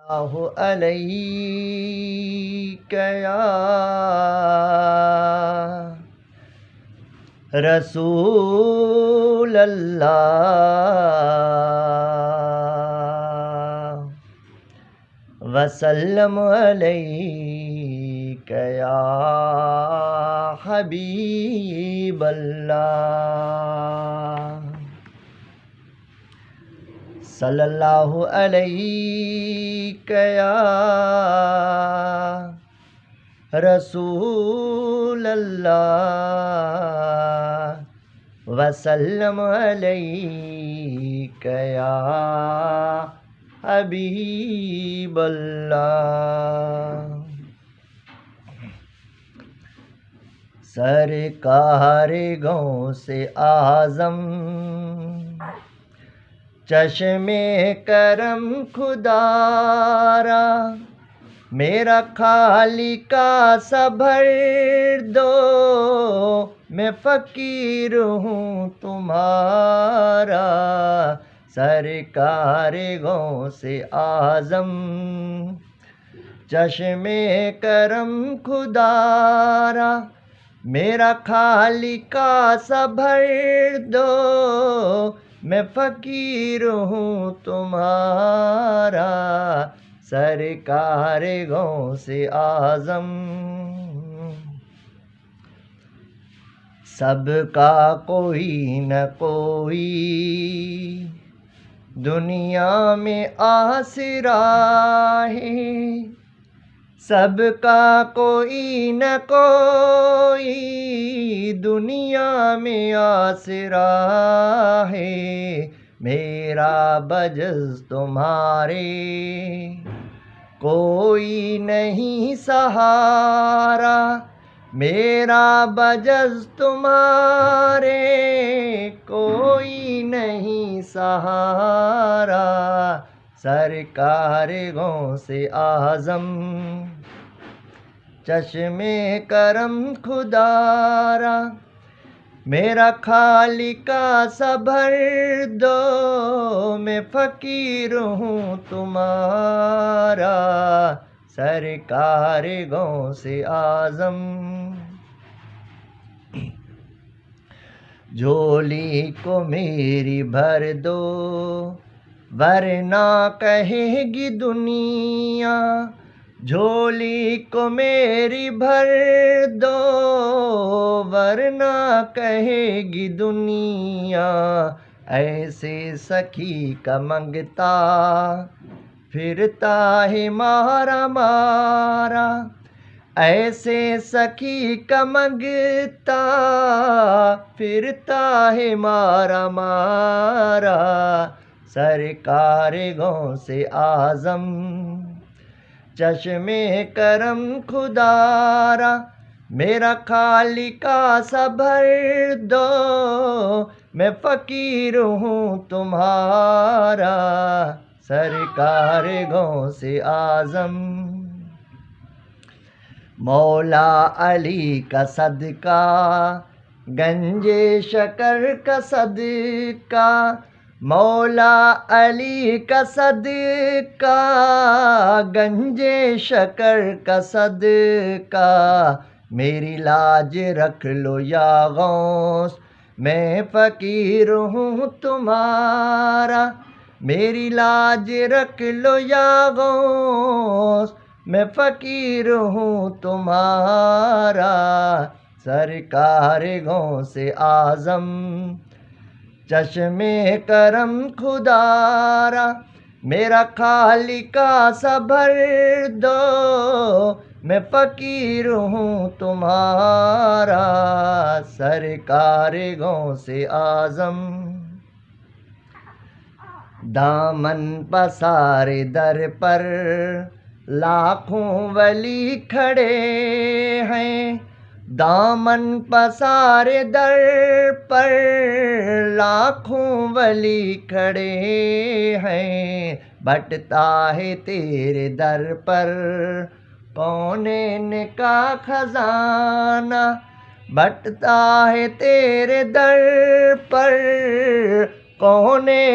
اللہ علیک یا رسول اللہ وسلم علیک یا حبیب اللہ صلی اللہ علیک یا رسول اللہ وسلم علیک یا حبیب اللہ سرکار غوث اعظم چشم کرم خدا را میرا خالق سا بھر دو میں فقیر ہوں تمہارا سرکار غوث اعظم چشم کرم خدا را میرا خالق سا بھر دو میں فقیر ہوں تمہارا سرکار غوث اعظم سب کا کوئی نہ کوئی دنیا میں آسرا ہے سب کا کوئی نہ کوئی دنیا میں آسرا ہے میرا بجز تمہارے کوئی نہیں سہارا میرا بجز تمہارے کوئی نہیں سہارا سرکار غوث اعظم چشم کرم خدا را میرا خالق سا بھر دو میں فقیر ہوں تمہارا سرکار غوث اعظم جھولی کو میری بھر دو ورنہ کہے گی دنیا جھولی کو میری بھر دو ورنہ کہے گی دنیا ایسے سخی کا منگتا پھرتا ہے مارا مارا ایسے سخی کا منگتا پھرتا ہے مارا مارا سرکار غوث اعظم چشم کرم خدا را میرا خالق سا بھر دو میں فقیر ہوں تمہارا سرکار غوث اعظم مولا علی کا صدقہ گنج شکر کا صدقہ مولا علی کا صدقہ گنج شکر کا صدقہ میری لاج رکھ لو یا غوث میں فقیر ہوں تمہارا میری لاج رکھ لو یا غوث میں فقیر ہوں تمہارا سرکار غوث اعظم چشم کرم خدا را میرا خالق سا بھر دو میں فقیر ہوں تمہارا سرکار غوث اعظم دامن پسارے در پر لاکھوں ولی کھڑے ہیں دامن پسارے در پر لاکھوں ولی کھڑے ہیں بٹتا ہے تیرے در پر کونین کا خزانہ بٹتا ہے تیرے در پر کون